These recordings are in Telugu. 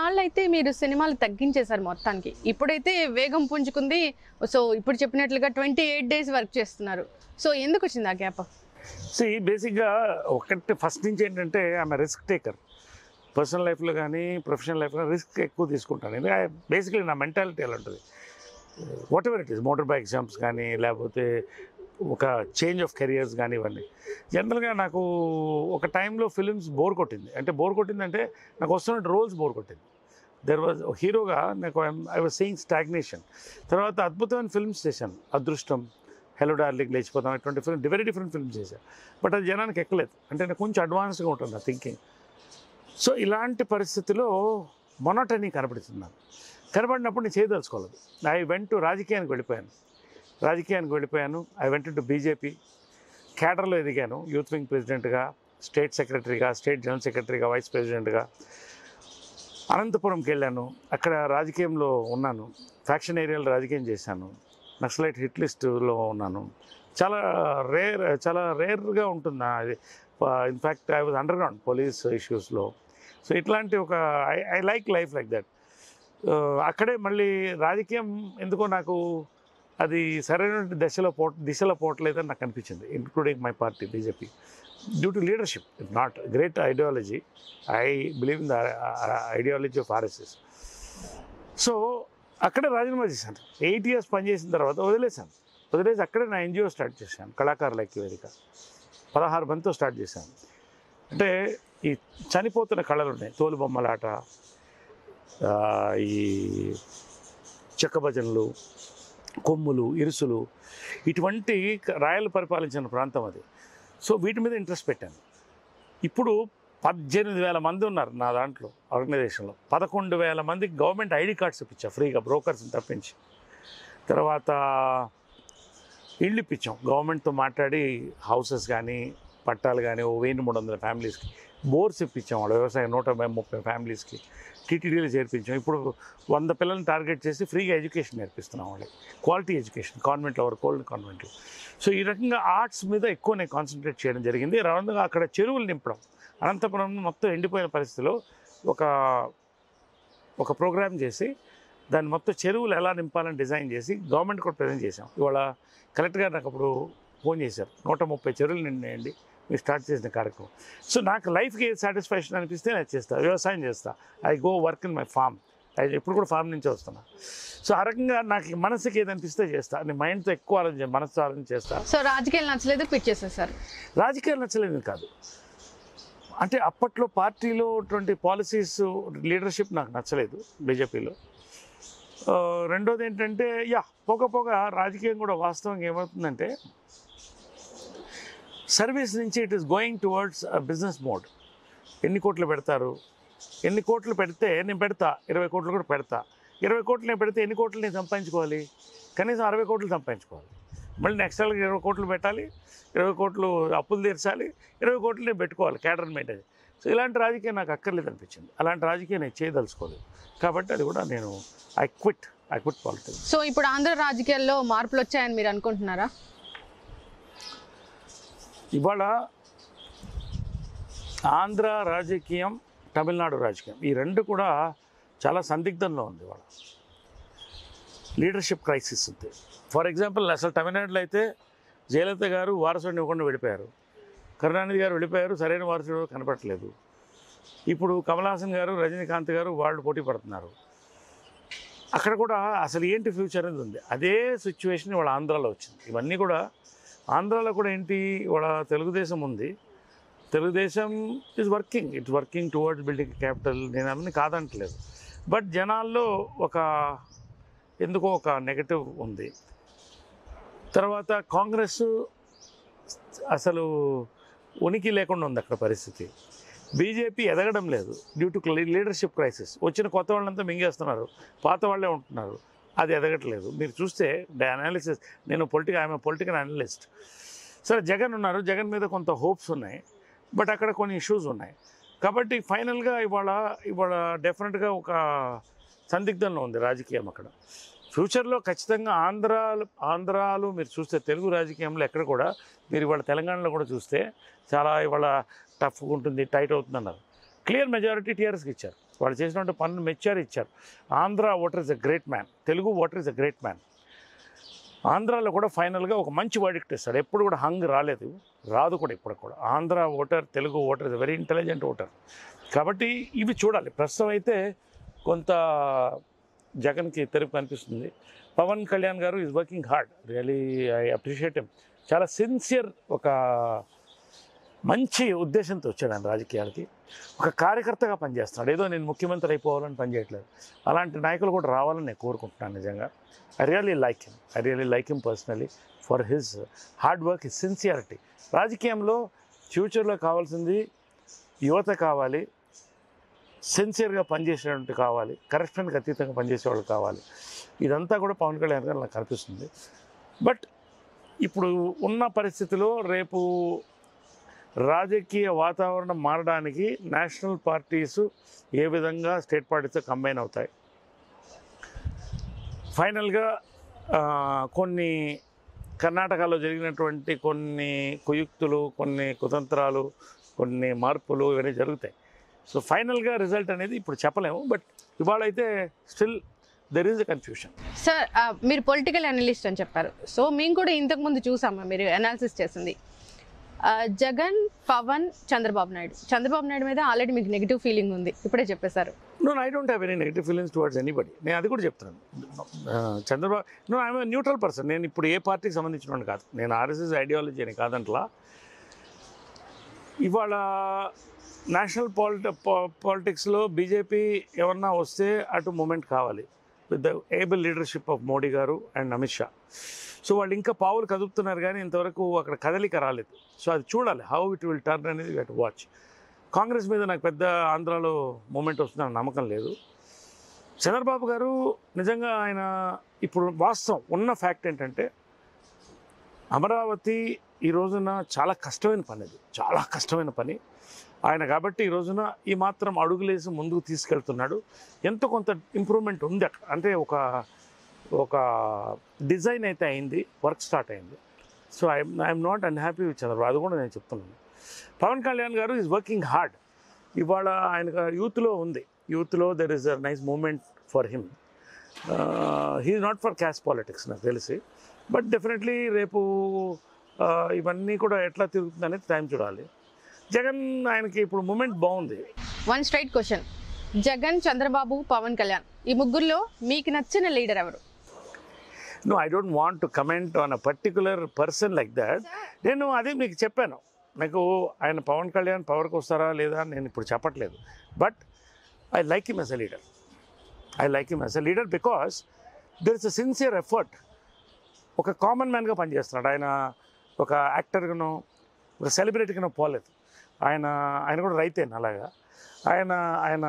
కొన్నాళ్ళైతే మీరు సినిమాలు తగ్గించేశారు మొత్తానికి. ఇప్పుడైతే వేగం పుంజుకుంది. సో ఇప్పుడు చెప్పినట్లుగా 28 డేస్ వర్క్ చేస్తున్నారు. సో ఎందుకొచ్చింది ఆ గ్యాప్? బేసిక్గా ఒకటి ఫస్ట్ నుంచి ఏంటంటే ఆమె రిస్క్ టేకర్. పర్సనల్ లైఫ్లో కానీ ప్రొఫెషనల్ లైఫ్లో రిస్క్ ఎక్కువ తీసుకుంటాను. ఎందుకంటే బేసిక్లీ నా మెంటాలిటీ ఎలా ఉంటుంది, what ever it is, motor bike jumps కానీ లేకపోతే ఒక చేంజ్ ఆఫ్ కెరియర్స్ కానీ ఇవన్నీ. జనరల్గా నాకు ఒక టైంలో ఫిలిమ్స్ బోర్ కొట్టింది. అంటే బోర్ కొట్టిందంటే నాకు వస్తున్న రోల్స్ బోర్ కొట్టింది. దెర్ వాజ్ హీరోగా నాకు ఐ వాజ్ సీయింగ్ స్టాగ్నేషన్. తర్వాత అద్భుతమైన ఫిల్మ్స్ చేశాను. అదృష్టం, హెలో డార్లింగ్, లేచిపోతాం, ఇటువంటి ఫిల్మ్ వెరీ డిఫరెంట్ ఫిల్మ్స్ చేశాను. బట్ అది జనానికి ఎక్కలేదు. అంటే నాకు కొంచెం అడ్వాన్స్గా ఉంటుంది నా థింకింగ్. సో ఇలాంటి పరిస్థితిలో మొనటనీ కనపడుతుంది నాకు. కనపడినప్పుడు నేను చేయదలుచుకోలేదు. ఐ వెంట్ టు రాజకీయానికి వెళ్ళిపోయాను. I went to BJP. క్యాడర్లో ఎదిగాను. యూత్ వింగ్ ప్రెసిడెంట్గా, స్టేట్ సెక్రటరీగా, స్టేట్ జనరల్ సెక్రటరీగా, వైస్ ప్రెసిడెంట్గా. అనంతపురంకి వెళ్ళాను. అక్కడ రాజకీయంలో ఉన్నాను. ఫ్యాక్షన్ ఏరియాలో రాజకీయం చేశాను. నక్సలైట్ హిట్ లిస్టులో ఉన్నాను. చాలా రేర్గా ఉంటుంది అది. In fact I was underground police ఇష్యూస్లో. సో ఇట్లాంటి ఒక I like life like that. అక్కడే మళ్ళీ రాజకీయం ఎందుకో నాకు అది సరైన దిశలో పోవట్లేదని నాకు అనిపించింది, including my party BJP, due to leadership. It not great ideology. I believe in the ideology of RSS. So అక్కడే రాజీనామా చేశాను. 8 years పనిచేసిన తర్వాత వదిలేసి అక్కడే నా ఎన్జిఓ స్టార్ట్ చేశాను, కళాకారుల ఐక్యవేదిక. 16 మందితో స్టార్ట్ చేశాను. అంటే ఈ చనిపోతున్న కళలు ఉన్నాయి, తోలుబొమ్మలాట, ఈ చెక్క భజనలు, కొమ్ములు, ఇరుసులు, ఇటువంటి రాయలు పరిపాలించిన ప్రాంతం అది. సో వీటి మీద ఇంట్రెస్ట్ పెట్టాను. ఇప్పుడు 18,000 మంది ఉన్నారు నా దాంట్లో ఆర్గనైజేషన్లో. 11,000 మందికి గవర్నమెంట్ ఐడి కార్డ్స్ ఇప్పించా ఫ్రీగా, బ్రోకర్స్ని తప్పించి. తర్వాత ఇళ్ళు ఇప్పించాం గవర్నమెంట్తో మాట్లాడి, హౌసెస్ కానీ పట్టాలు కానీ 1,300 ఫ్యామిలీస్కి. బోర్స్ ఇప్పించాం వాళ్ళ వ్యవసాయం 130 ఫ్యామిలీస్కి. టీటీడీలో చేర్పించాం. ఇప్పుడు 100 పిల్లల్ని టార్గెట్ చేసి ఫ్రీగా ఎడ్యుకేషన్ నేర్పిస్తున్నాం వాళ్ళకి, క్వాలిటీ ఎడ్యుకేషన్, కాన్వెంట్లో, కోల్డ్ కాన్వెంట్లో. సో ఈ రకంగా ఆర్ట్స్ మీద ఎక్కువ నేను కాన్సన్ట్రేట్ చేయడం జరిగింది. రౌండ్గా అక్కడ చెరువులు నింపడం. అనంతపురం మొత్తం ఎండిపోయిన పరిస్థితిలో ఒక ప్రోగ్రామ్ చేసి దాన్ని మొత్తం చెరువులు ఎలా నింపాలని డిజైన్ చేసి గవర్నమెంట్ కూడా ప్రజెంట్ చేసాం. ఇవాళ కలెక్టర్ గారు నాకు అప్పుడు ఫోన్ చేశారు, 130 చెరువులు నిండేయండి మీరు స్టార్ట్ చేసిన కార్యక్రమం. సో నాకు లైఫ్కి ఏది సాటిస్ఫాక్షన్ అనిపిస్తే నేను చేస్తాను, వ్యవసాయం చేస్తాను. I go work in my farm. ఎప్పుడు కూడా ఫార్మ్ నుంచి వస్తున్నా. సో ఆ రకంగా నాకు మనసుకి ఏదనిపిస్తే చేస్తాను. నేను మైండ్తో ఎక్కువ మనసుతో ఆలోచన చేస్తాను. సో రాజకీయాలు నచ్చలేదు, పిచ్ చేసేసారు? రాజకీయాలు నచ్చలేదు కాదు, అంటే అప్పట్లో పార్టీలో అటువంటి పాలసీస్, లీడర్షిప్ నాకు నచ్చలేదు బీజేపీలో. రెండోది ఏంటంటే పోగ రాజకీయం కూడా వాస్తవంగా ఏమవుతుందంటే సర్వీస్ నుంచి it is going towards business mode. ఎన్ని కోట్లు పెడతారు, ఎన్ని కోట్లు పెడితే నేను పెడతా, 20 కోట్లు కూడా పెడతా. 20 కోట్లు నేను పెడితే ఎన్ని కోట్లు నేను సంపాదించుకోవాలి? కనీసం 60 కోట్లు సంపాదించుకోవాలి. మళ్ళీ నెక్స్ట్ వాళ్ళకి 20 కోట్లు పెట్టాలి, 20 కోట్లు అప్పులు తీర్చాలి, 20 కోట్లు నేను పెట్టుకోవాలి క్యాడర్ మెయింటైన్. సో ఇలాంటి రాజకీయం నాకు అక్కర్లేదు అనిపించింది. అలాంటి రాజకీయం నేను చేయదలుచుకోలేదు. కాబట్టి అది కూడా నేను ఐ క్విట్ పాలిటిక్స్. సో ఇప్పుడు ఆంధ్ర రాజకీయాల్లో మార్పులు వచ్చాయని మీరు అనుకుంటున్నారా? ఇవాళ ఆంధ్ర రాజకీయం, తమిళనాడు రాజకీయం, ఈ రెండు కూడా చాలా సందిగ్ధంలో ఉంది. ఇవాళ లీడర్షిప్ క్రైసిస్ ఉంది. ఫర్ ఎగ్జాంపుల్ అసలు తమిళనాడులో అయితే జయలలిత గారు వారసుడిని ఇవ్వకుండా వెళ్ళిపోయారు, కరుణానిధి గారు వెళ్ళిపోయారు, సరైన వారసుడు కనపడట్లేదు. ఇప్పుడు కమల్ హాసన్ గారు, రజనీకాంత్ గారు వాళ్ళు పోటీ పడుతున్నారు. అక్కడ కూడా అసలు ఏంటి ఫ్యూచర్ అనేది ఉంది. అదే సిచ్యువేషన్ ఇవాళ ఆంధ్రాలో వచ్చింది. ఇవన్నీ కూడా ఆంధ్రాలో కూడా ఏంటి, ఇవాళ తెలుగుదేశం ఉంది. Telugu Desam it's working towards building capital. నేను అవన్నీ కాదంటలేదు. బట్ జనాల్లో ఎందుకో ఒక నెగటివ్ ఉంది. తర్వాత కాంగ్రెస్ అసలు ఉనికి లేకుండా ఉంది అక్కడ పరిస్థితి. బీజేపీ ఎదగడం లేదు డ్యూ టు లీడర్షిప్ క్రైసిస్. వచ్చిన కొత్త వాళ్ళంతా మింగేస్తున్నారు, పాత వాళ్ళే ఉంటున్నారు, అది ఎదగట్లేదు. మీరు చూస్తే అనాలిసిస్, నేను పొలిటికల్ అనలిస్ట్. సరే జగన్ ఉన్నారు, జగన్ మీద కొంత హోప్స్ ఉన్నాయి, బట్ అక్కడ కొన్ని ఇష్యూస్ ఉన్నాయి. కాబట్టి ఫైనల్గా ఇవాళ డెఫినెట్గా ఒక సందిగ్ధంలో ఉంది రాజకీయం అక్కడ. ఫ్యూచర్లో ఖచ్చితంగా ఆంధ్రాలో మీరు చూస్తే తెలుగు రాజకీయంలో ఎక్కడ కూడా, మీరు ఇవాళ తెలంగాణలో కూడా చూస్తే చాలా ఇవాళ టఫ్గా ఉంటుంది, టైట్ అవుతుంది అన్నారు. క్లియర్ మెజారిటీ టీఆర్ఎస్కి ఇచ్చారు. వాళ్ళు చేసినటువంటి పనులు మెచ్చారు, ఇచ్చారు. Andhra voter is a great man, Telugu voter is a great man. ఆంధ్రాలో కూడా ఫైనల్గా ఒక మంచి వర్డిక్ట్ ఇస్తాడు. ఎప్పుడు కూడా హంగ్ రాలేదు, రాదు కూడా ఇప్పుడు కూడా. Andhra voter, Telugu voter is a very intelligent voter. కాబట్టి ఇవి చూడాలి. ప్రస్తుతం అయితే కొంత జగన్కి తెరుపు కనిపిస్తుంది. పవన్ కళ్యాణ్ గారు is working hard, really I appreciate him. చాలా సిన్సియర్, ఒక మంచి ఉద్దేశంతో వచ్చాడు ఆయన రాజకీయాలకి. ఒక కార్యకర్తగా పనిచేస్తున్నాడు. ఏదో నేను ముఖ్యమంత్రి అయిపోవాలని పనిచేయట్లేదు. అలాంటి నాయకులు కూడా రావాలని నేను కోరుకుంటున్నాను నిజంగా. I really like him personally for his hard work, his sincerity. రాజకీయంలో ఫ్యూచర్లో కావాల్సింది యువత కావాలి, సిన్సియర్గా పనిచేసేటువంటి కావాలి, కరప్షన్కి అతీతంగా పనిచేసేవాళ్ళు కావాలి. ఇదంతా కూడా పవన్ కళ్యాణ్ గారు నాకు కనిపిస్తుంది. బట్ ఇప్పుడు ఉన్న పరిస్థితిలో రేపు రాజకీయ వాతావరణం మారడానికి నేషనల్ పార్టీస్ ఏ విధంగా స్టేట్ పార్టీస్తో కంబైన్ అవుతాయి. ఫైనల్గా కొన్ని కర్ణాటకలో జరిగినటువంటి కొన్ని కుయుక్తులు, కొన్ని కుతంత్రాలు, కొన్ని మార్పులు ఇవన్నీ జరుగుతాయి. సో ఫైనల్గా రిజల్ట్ అనేది ఇప్పుడు చెప్పలేము. బట్ ఇవాళ అయితే still there is a confusion. Sir, మీరు పొలిటికల్ అనలిస్ట్ అని చెప్పారు. సో మేము కూడా ఇంతకుముందు చూసాము మీరు అనాలిసిస్ చేసింది. జగన్, పవన్, చంద్రబాబు నాయుడు మీద ఆల్రెడీ మీకు నెగిటివ్ ఫీలింగ్ ఉంది, ఇప్పుడే చెప్పేశారు. I don't have any negative feelings towards anybody. నేను అది కూడా చెప్తున్నాను. Chandrababu, I'm neutral person. నేను ఇప్పుడు ఏ పార్టీకి సంబంధించిన కాదు. నేను ఆర్ఎస్ఎస్ ఐడియాలజీ అని కాదంట్లా. ఇవాళ నేషనల్ పాలిటిక్స్లో బీజేపీ ఎవరన్నా వస్తే అటు మూమెంట్ కావాలి with the able leadership of Modi గారు అండ్ అమిత్ షా. సో వాళ్ళు ఇంకా పావులు కదుపుతున్నారు కానీ ఇంతవరకు అక్కడ కదలిక రాలేదు. సో అది చూడాలి, హౌ ఇట్ విల్ టర్న్ అనేది we have to watch. Congress మీద నాకు పెద్ద ఆంధ్రాలో మూమెంట్ వస్తుందని నమ్మకం లేదు. చంద్రబాబు గారు నిజంగా ఆయన ఇప్పుడు వాస్తవం ఉన్న ఫ్యాక్ట్ ఏంటంటే అమరావతి ఈ రోజున చాలా కష్టమైన పని, అది చాలా కష్టమైన పని ఆయన. కాబట్టి ఈ రోజున ఈ మాత్రం అడుగులేసి ముందుకు తీసుకెళ్తున్నాడు. ఎంతో కొంత ఇంప్రూవ్మెంట్ ఉంది అక్కడ. అంటే ఒక డిజైన్ అయితే అయింది, వర్క్ స్టార్ట్ అయింది. So I'm not unhappy with Chandrababu, అది కూడా నేను చెప్తున్నాను. పవన్ కళ్యాణ్ గారు ఈజ్ వర్కింగ్ హార్డ్. ఇవాళ ఆయన యూత్లో ఉంది, యూత్లో there is a nice moment for him. He is not for caste politics నాకు తెలిసి. బట్ డెఫినెట్లీ రేపు ఇవన్నీ కూడా ఎట్లా తిరుగుతుంది అనేది టైం చూడాలి. జగన్ ఆయనకి ఇప్పుడు మూమెంట్ బాగుంది. One straight question, Jagan, Chandrababu, Pawan Kalyan ఈ ముగ్గురులో మీకు నచ్చిన లీడర్ ఎవరు? No, I don't want to comment on a particular person like that. నేను అదే మీకు చెప్పాను, నాకు ఆయన పవన్ కళ్యాణ్ పవర్కి వస్తారా లేదా నేను ఇప్పుడు చెప్పట్లేదు. But I like him as a leader because there is a sincere effort. ఒక కామన్ మ్యాన్గా పనిచేస్తున్నాడు ఆయన. ఒక యాక్టర్గానో ఒక సెలబ్రిటీగానో పోలేదు ఆయన కూడా రైతేను. అలాగా ఆయన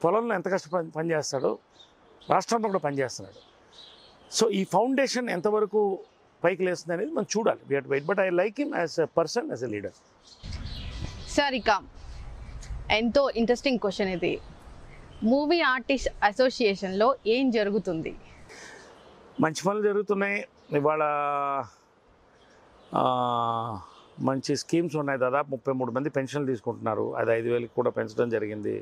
పొలంలో ఎంత కష్టపడి పనిచేస్తాడో రాష్ట్రంలో కూడా పనిచేస్తున్నాడు. సో ఈ ఫౌండేషన్ ఎంతవరకు పైకి లేస్తుంది అనేది మనం చూడాలి. We have to wait. But I like him as a person, as a leader. Sir, ఇక ఎంతో ఇంట్రెస్టింగ్ క్వశ్చన్ ఇది. మూవీ ఆర్టిస్ట్ అసోసియేషన్లో ఏం జరుగుతుంది? మంచి పనులు జరుగుతున్నాయి. ఇవాళ మంచి స్కీమ్స్ ఉన్నాయి. దాదాపు 33 మంది పెన్షన్లు తీసుకుంటున్నారు. అది 5,000కి కూడా పెంచడం జరిగింది.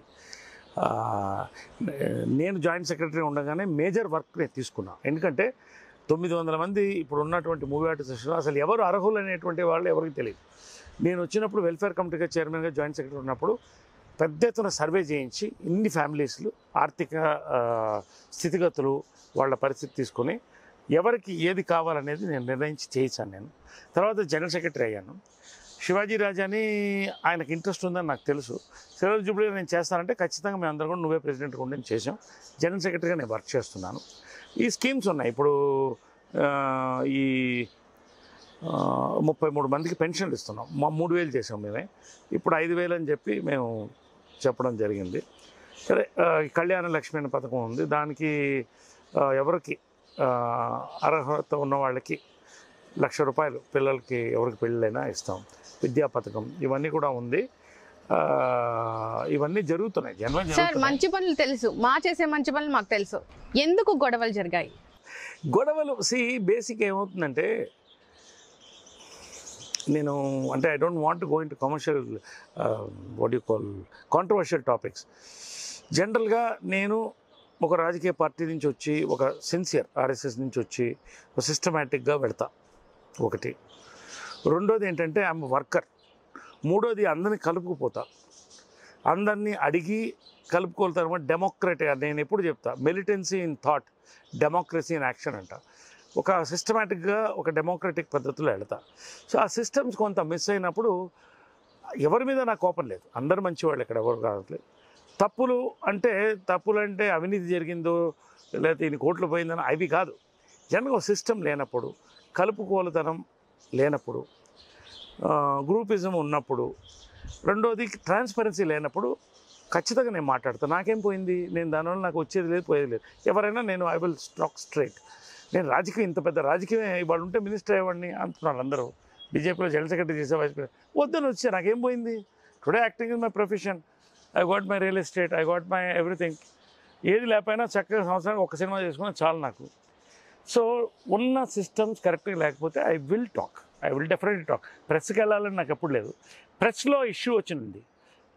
నేను జాయింట్ సెక్రటరీ ఉండగానే మేజర్ వర్క్ నేను తీసుకున్నాను. ఎందుకంటే 900 మంది ఇప్పుడు ఉన్నటువంటి మూవీ ఆర్టిస్ట్ అసోసియేషన్ అసలు ఎవరు అర్హులు అనేటువంటి వాళ్ళు ఎవరికి తెలియదు. నేను వచ్చినప్పుడు వెల్ఫేర్ కమిటీగా చైర్మన్గా జాయింట్ సెక్రటరీ ఉన్నప్పుడు పెద్ద ఎత్తున సర్వే చేయించి ఇన్ని ఫ్యామిలీస్లు ఆర్థిక స్థితిగతులు వాళ్ళ పరిస్థితి తీసుకొని ఎవరికి ఏది కావాలనేది నేను నిర్ణయించి చేయించాను. నేను తర్వాత జనరల్ సెక్రటరీ అయ్యాను. శివాజీ రాజాని ఆయనకు ఇంట్రెస్ట్ ఉందని నాకు తెలుసు. సిల్వర్ జూబ్లీ నేను చేస్తానంటే ఖచ్చితంగా మేము అందరం కూడా నువ్వే ప్రెసిడెంట్గా ఉండి చేసాం. జనరల్ సెక్రటరీగా నేను వర్క్ చేస్తున్నాను. ఈ స్కీమ్స్ ఉన్నాయి. ఇప్పుడు ఈ 33 మందికి పెన్షన్లు ఇస్తున్నాం. 3,000 చేసాం మేమే. ఇప్పుడు 5,000 అని చెప్పి మేము చెప్పడం జరిగింది. సరే, కళ్యాణ లక్ష్మి అనే పథకం ఉంది. దానికి ఎవరికి అర్హత ఉన్న వాళ్ళకి ₹1,00,000 పిల్లలకి ఎవరికి పెళ్ళైనా ఇస్తాం. విద్యా పథకం ఇవన్నీ కూడా ఉంది. ఇవన్నీ జరుగుతున్నాయి. సార్, మంచి పనులు తెలుసు, చేసే మంచి పనులు మాకు తెలుసు. ఎందుకు గొడవలు జరిగాయి? గొడవలు బేసిక్ ఏమవుతుందంటే నేను అంటే I don't want go in to commercial what you call controversial topics. జనరల్గా నేను ఒక రాజకీయ పార్టీ నుంచి వచ్చి, ఒక సిన్సియర్ ఆర్ఎస్ఎస్ నుంచి వచ్చి ఒక సిస్టమేటిక్గా పెడతా ఒకటి. రెండోది ఏంటంటే ఐఎమ్ వర్కర్. మూడోది అందరినీ కలుపుకుపోతా, అందరినీ అడిగి కలుపుకోలుతాను. డెమోక్రటిక్ నేను ఎప్పుడు చెప్తా, militancy in thought, democracy in action అంట. ఒక సిస్టమేటిక్గా ఒక డెమోక్రటిక్ పద్ధతిలో వెళ్తా. సో ఆ సిస్టమ్స్ కొంత మిస్ అయినప్పుడు ఎవరి మీద నాకు కోపం లేదు, అందరు మంచివాళ్ళు, ఇక్కడ ఎవరు కావట్లేదు. తప్పులు అంటే అవినీతి జరిగిందో లేకపోతే ఇన్ని కోట్లు పోయిందని అవి కాదు. జనరల్గా సిస్టమ్ లేనప్పుడు, కలుపుకోలుతనం లేనప్పుడు, గ్రూపిజం ఉన్నప్పుడు, రెండోది ట్రాన్స్పరెన్సీ లేనప్పుడు ఖచ్చితంగా నేను మాట్లాడతాను. నాకేం పోయింది, నేను దానివల్ల నాకు వచ్చేది లేదు పోయేది లేదు. ఎవరైనా నేను ఐ విల్ స్టాక్ స్ట్రైట్. నేను రాజకీయం, ఇంత పెద్ద రాజకీయం ఇవాళ ఉంటే మినిస్టర్ అయ్యేవాడిని అంటున్నారు అందరూ. బీజేపీలో జనరల్ సెక్రటరీ చేసే వైస్ ప్రెసిడెంట్ వద్దని వచ్చే నాకేం పోయింది. Today acting is my profession. I got my real estate, I got my everything. ఏది లేకపోయినా చక్కగా సంవత్సరానికి ఒక సినిమా చేసుకున్నా చాలు నాకు. సో ఉన్న సిస్టమ్స్ కరెక్ట్గా లేకపోతే I will talk, I will definitely talk. ప్రెస్కి వెళ్ళాలని నాకు ఎప్పుడు లేదు. ప్రెస్లో ఇష్యూ వచ్చింది,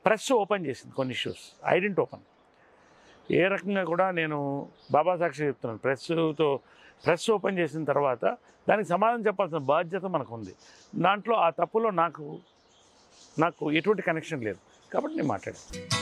ప్రెస్ ఓపెన్ చేసింది కొన్ని ఇష్యూస్, ఐ డెంట్ ఓపెన్. ఏ రకంగా కూడా నేను బాబా సాక్షి చెప్తున్నాను, ప్రెస్ ఓపెన్ చేసిన తర్వాత దానికి సమాధానం చెప్పాల్సిన బాధ్యత మనకు ఉంది. దాంట్లో ఆ తప్పులో నాకు ఎటువంటి కనెక్షన్ లేదు కాబట్టి నేను మాట్లాడాను.